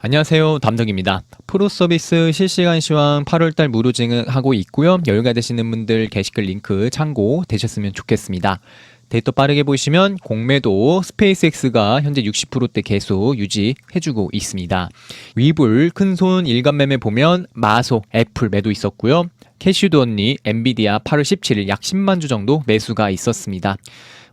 안녕하세요, 담덕입니다. 프로서비스 실시간 시황 8월달 무료 진행하고 있고요. 여유가 되시는 분들 게시글 링크 참고 되셨으면 좋겠습니다. 데이터 빠르게 보시면 공매도 스페이스X가 현재 60%대 계속 유지해주고 있습니다. 위불 큰손 일간 매매 보면 마소, 애플 매도 있었고요. 캐시도 언니, 엔비디아 8월 17일 약 10만 주 정도 매수가 있었습니다.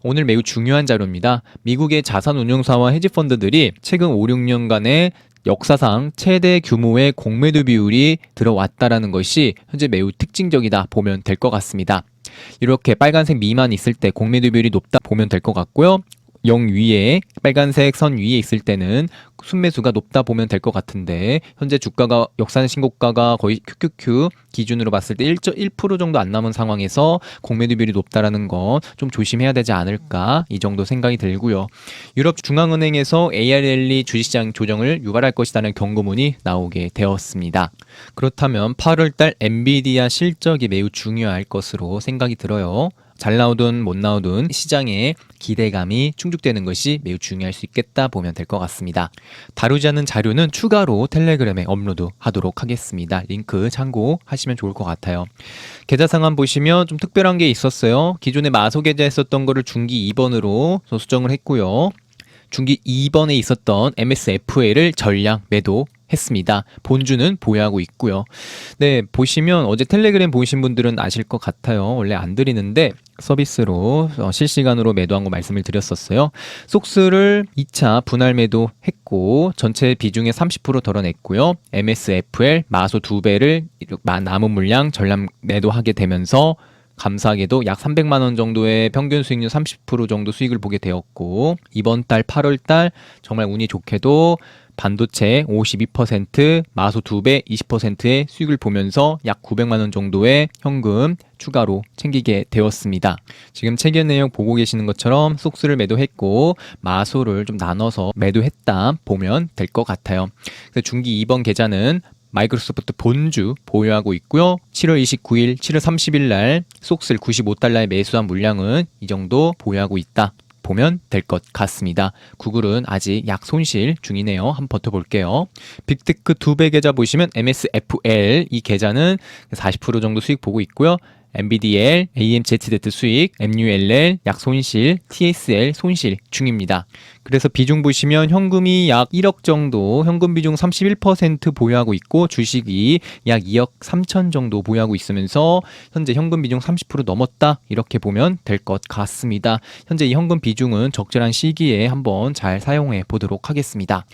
오늘 매우 중요한 자료입니다. 미국의 자산운용사와 헤지펀드들이 최근 5, 6년간의 역사상 최대 규모의 공매도 비율이 들어왔다라는 것이 현재 매우 특징적이다 보면 될 것 같습니다. 이렇게 빨간색 미만 있을 때 공매도 비율이 높다 보면 될 것 같고요. 0 위에 빨간색 선 위에 있을 때는 순매수가 높다 보면 될 것 같은데 현재 주가가 역사상 신고가가 거의 QQQ 기준으로 봤을 때 1% 정도 안 남은 상황에서 공매도 비율이 높다라는 건 좀 조심해야 되지 않을까 이 정도 생각이 들고요. 유럽 중앙은행에서 ARLE 주식시장 조정을 유발할 것이라는 경고문이 나오게 되었습니다. 그렇다면 8월달 엔비디아 실적이 매우 중요할 것으로 생각이 들어요. 잘 나오든 못 나오든 시장의 기대감이 충족되는 것이 매우 중요할 수 있겠다 보면 될 것 같습니다. 다루지 않은 자료는 추가로 텔레그램에 업로드 하도록 하겠습니다. 링크 참고하시면 좋을 것 같아요. 계좌 상환 보시면 좀 특별한 게 있었어요. 기존에 마소 계좌 했었던 거를 중기 2번으로 수정을 했고요. 중기 2번에 있었던 MSFL을 전량 매도했습니다. 본주는 보유하고 있고요. 네, 보시면 어제 텔레그램 보신 분들은 아실 것 같아요. 원래 안 드리는데 서비스로 실시간으로 매도한 거 말씀을 드렸었어요. 속스를 2차 분할 매도했고 전체 비중의 30% 덜어냈고요. MSFL 마소 2배를 남은 물량 전량 매도하게 되면서 감사하게도 약 300만 원 정도의 평균 수익률 30% 정도 수익을 보게 되었고 이번 달 8월 달 정말 운이 좋게도 반도체 52%, 마소 2배 20%의 수익을 보면서 약 900만 원 정도의 현금 추가로 챙기게 되었습니다. 지금 책의 내용 보고 계시는 것처럼 속수를 매도했고 마소를 좀 나눠서 매도했다 보면 될 것 같아요. 중기 2번 계좌는 마이크로소프트 본주 보유하고 있고요. 7월 29일, 7월 30일 날 속슬 95달러에 매수한 물량은 이 정도 보유하고 있다 보면 될 것 같습니다. 구글은 아직 약 손실 중이네요. 한번 버텨볼게요. 빅테크 2배 계좌 보시면 MSFL 이 계좌는 40% 정도 수익 보고 있고요. NVDL, AMZZ 수익, MULL 약 손실, TSL 손실 중입니다. 그래서 비중 보시면 현금이 약 1억 정도, 현금 비중 31% 보유하고 있고 주식이 약 2억 3천 정도 보유하고 있으면서 현재 현금 비중 30% 넘었다 이렇게 보면 될 것 같습니다. 현재 이 현금 비중은 적절한 시기에 한번 잘 사용해 보도록 하겠습니다.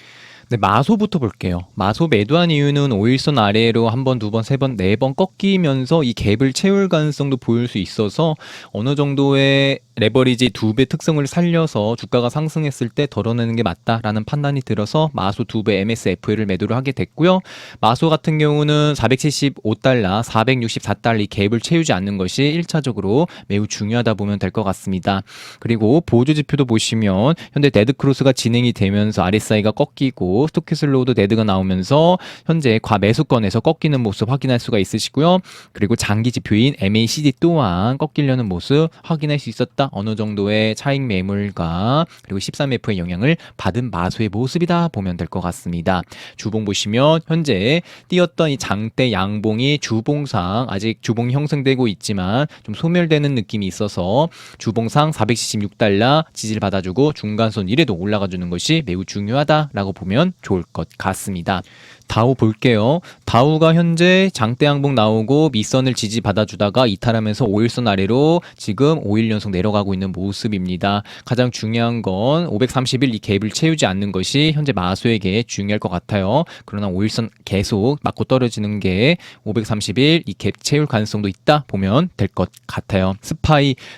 네, 마소부터 볼게요. 마소 매도한 이유는 5일선 아래로 한 번, 두 번, 세 번, 네 번 꺾이면서 이 갭을 채울 가능성도 보일 수 있어서 어느 정도의 레버리지 2배 특성을 살려서 주가가 상승했을 때 덜어내는 게 맞다라는 판단이 들어서 마소 2배 MSFL을 매도를 하게 됐고요. 마소 같은 경우는 475달러, 464달러 이 갭을 채우지 않는 것이 1차적으로 매우 중요하다 보면 될 것 같습니다. 그리고 보조 지표도 보시면 현재 데드크로스가 진행이 되면서 RSI가 꺾이고 스토키슬로우도 데드가 나오면서 현재 과매수권에서 꺾이는 모습 확인할 수가 있으시고요. 그리고 장기 지표인 MACD 또한 꺾이려는 모습 확인할 수 있었다. 어느 정도의 차익 매물과 그리고 13F의 영향을 받은 마소의 모습이다 보면 될 것 같습니다. 주봉 보시면 현재 띄었던 이 장대 양봉이 주봉상 아직 주봉이 형성되고 있지만 좀 소멸되는 느낌이 있어서 주봉상 476달러 지지를 받아주고 중간선 1에도 올라가주는 것이 매우 중요하다라고 보면 좋을 것 같습니다. 다우 볼게요. 다우가 현재 장대 양봉 나오고 밑선을 지지받아주다가 이탈하면서 5일선 아래로 지금 5일 연속 내려가고 있는 모습입니다. 가장 중요한 건 530일 이 갭을 채우지 않는 것이 현재 마소에게 중요할 것 같아요. 그러나 5일선 계속 맞고 떨어지는 게 530일 이 갭 채울 가능성도 있다 보면 될 것 같아요.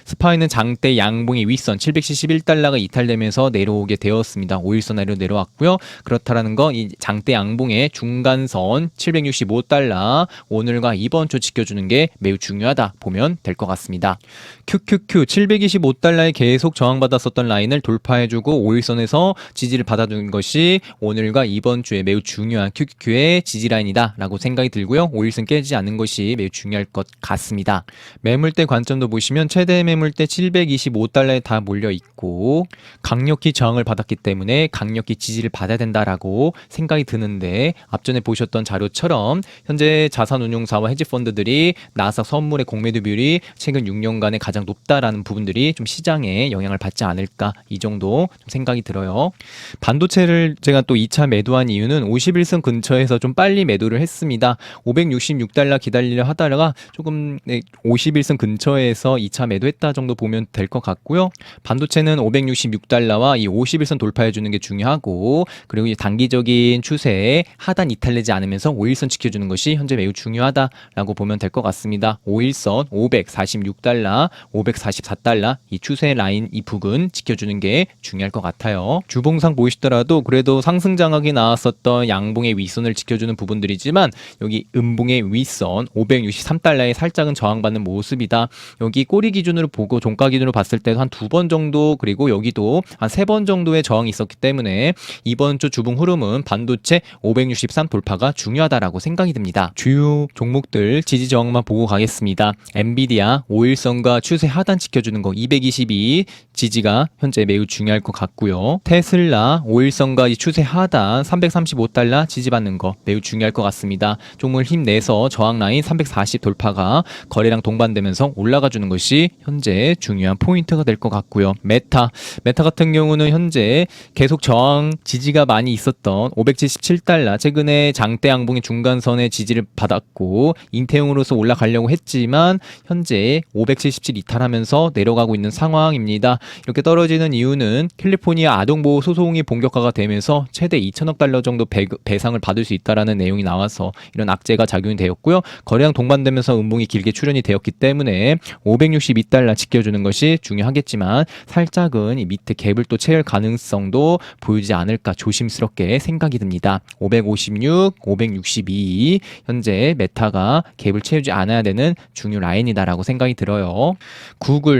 스파이는 장대 양봉의 윗선 771달러가 이탈되면서 내려오게 되었습니다. 5일선 아래로 내려왔고요. 그렇다라는 건 이 장대 양봉의 중간선 765달러 오늘과 이번 주 지켜주는 게 매우 중요하다 보면 될 것 같습니다. QQQ 725달러에 계속 저항받았었던 라인을 돌파해주고 5일선에서 지지를 받아준 것이 오늘과 이번 주에 매우 중요한 QQQ의 지지 라인이다 라고 생각이 들고요. 5일선 깨지지 않는 것이 매우 중요할 것 같습니다. 매물대 관점도 보시면 최대 매물대 725달러에 다 몰려있고 강력히 저항을 받았기 때문에 강력히 지지를 받아야 된다라고 생각이 드는데, 앞전에 보셨던 자료처럼 현재 자산운용사와 헤지펀드들이 나스닥 선물의 공매도 비율이 최근 6년간에 가장 높다라는 부분들이 좀 시장에 영향을 받지 않을까, 이 정도 좀 생각이 들어요. 반도체를 제가 또 2차 매도한 이유는 51선 근처에서 좀 빨리 매도를 했습니다. 566달러 기다리려 하다가 조금 51선 근처에서 2차 매도했다 정도 보면 될 것 같고요. 반도체는 566달러와 이 51선 돌파해주는 게 중요하고, 그리고 이 단기적인 추세에 하단 이탈되지 않으면서 5일선 지켜주는 것이 현재 매우 중요하다라고 보면 될 것 같습니다. 5일선 546달러, 544달러 이 추세 라인 이 부근 지켜주는 게 중요할 것 같아요. 주봉상 보시더라도 그래도 상승 장악이 나왔었던 양봉의 윗선을 지켜주는 부분들이지만 여기 음봉의 윗선 563달러에 살짝은 저항받는 모습이다. 여기 꼬리 기준으로 보고 종가 기준으로 봤을 때도 한 2번 정도, 그리고 여기도 한 3번 정도의 저항이 있었기 때문에 이번 주 주봉 흐름은 반도체 563 돌파가 중요하다라고 생각이 듭니다. 주요 종목들 지지 저항만 보고 가겠습니다. 엔비디아 5일선과 추세 하단 지켜주는 거 222 지지가 현재 매우 중요할 것 같고요. 테슬라 5일선과 이 추세 하단 335달러 지지받는 거 매우 중요할 것 같습니다. 종목을 힘내서 저항 라인 340 돌파가 거래량 동반되면서 올라가 주는 것이 현재 중요한 포인트가 될 것 같고요. 메타 같은 경우는 현재 계속 저항 지지가 많이 있었던 577달러, 최근에 장대 양봉의 중간선의 지지를 받았고 인태용으로서 올라가려고 했지만 현재 577 이탈하면서 내려가고 있는 상황입니다. 이렇게 떨어지는 이유는 캘리포니아 아동보호 소송이 본격화가 되면서 최대 2천억 달러 정도 배상을 받을 수 있다라는 내용이 나와서 이런 악재가 작용이 되었고요. 거래량 동반되면서 음봉이 길게 출현이 되었기 때문에 562달러 지켜주는 것이 중요하겠지만 살짝은 이 밑에 갭을 또 채울 가능성도 보이지 않을까 조심스럽게 생각이 듭니다. 556, 562 현재 메타가 갭을 채우지 않아야 되는 중요 라인이다라고 생각이 들어요.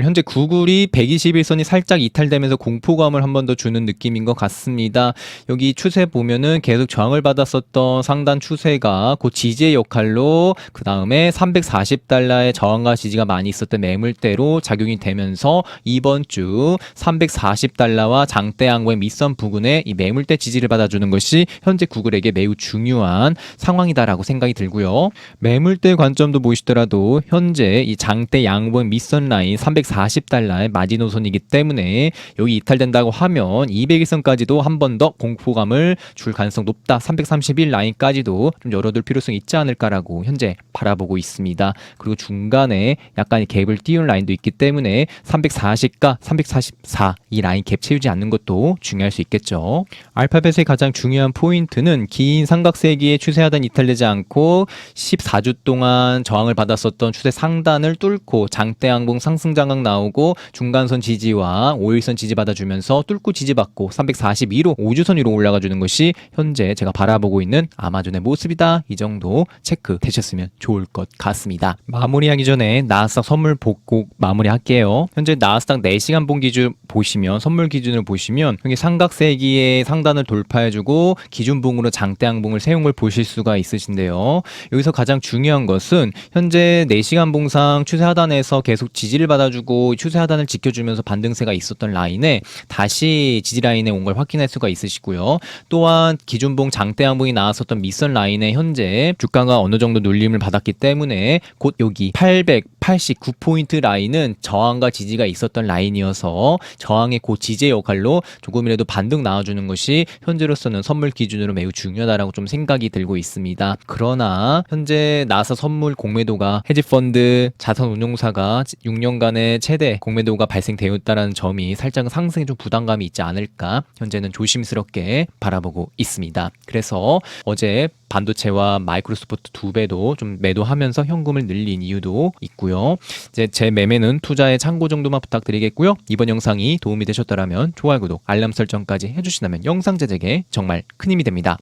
현재 구글이 121선이 살짝 이탈되면서 공포감을 한 번 더 주는 느낌인 것 같습니다. 여기 추세 보면은 계속 저항을 받았었던 상단 추세가 그 지지의 역할로 그 다음에 340달러의 저항과 지지가 많이 있었던 매물대로 작용이 되면서 이번 주 340달러와 장대 양봉의 밑선 부근에 이 매물대 지지를 받아주는 것이 현재 구글에게 매우 중요한 상황이다라고 생각이 들고요. 매물대 관점도 보시더라도 현재 이 장대 양봉 밑선 라인 340달러의 마지노선이기 때문에 여기 이탈된다고 하면 200일선까지도 한 번 더 공포감을 줄 가능성 높다. 331 라인까지도 좀 열어둘 필요성이 있지 않을까라고 현재 바라보고 있습니다. 그리고 중간에 약간의 갭을 띄운 라인도 있기 때문에 340과 344 이 라인 갭 채우지 않는 것도 중요할 수 있겠죠. 알파벳의 가장 중요한 포인트는 긴 삼각세기의 추세 하단 이탈되지 않고 14주 동안 저항을 받았었던 추세 상단을 뚫고 장대 양봉 상승 장악 나오고 중간선 지지와 5일선 지지 받아주면서 뚫고 지지받고 342로 5주선 위로 올라가 주는 것이 현재 제가 바라보고 있는 아마존의 모습이다. 이 정도 체크 되셨으면 좋을 것 같습니다. 마무리하기 전에 나스닥 선물 보고 마무리할게요. 현재 나스닥 4시간 본 기준 보시면, 선물 기준을 보시면 여기 삼각세기의 상단을 돌파해주고 기준봉으로 장대 양봉을 세운 걸 보실 수가 있으신데요. 여기서 가장 중요한 것은 현재 4시간 봉상 추세 하단에서 계속 지지를 받아주고 추세 하단을 지켜주면서 반등세가 있었던 라인에 다시 지지 라인에 온 걸 확인할 수가 있으시고요. 또한 기준봉 장대 양봉이 나왔었던 밑선 라인에 현재 주가가 어느 정도 눌림을 받았기 때문에 곧 여기 889포인트 라인은 저항과 지지가 있었던 라인이어서 저항의 그 지지의 역할로 조금이라도 반등 나와주는 것이 현재로서는 선물 기준으로 매우 중요하다라고 좀 생각이 들고 있습니다. 그러나 현재 나사 선물 공매도가 헤지펀드 자산운용사가 6년간의 최대 공매도가 발생되었다는 점이 살짝 상승에 좀 부담감이 있지 않을까 현재는 조심스럽게 바라보고 있습니다. 그래서 어제 반도체와 마이크로소프트 2배도 좀 매도하면서 현금을 늘린 이유도 있고요. 이제 제 매매는 투자의 참고 정도만 부탁드리겠고요. 이번 영상이 도움이 되셨더라면 좋아요, 구독, 알람 설정까지 해주신다면 영상 제작에 정말 큰 힘이 됩니다.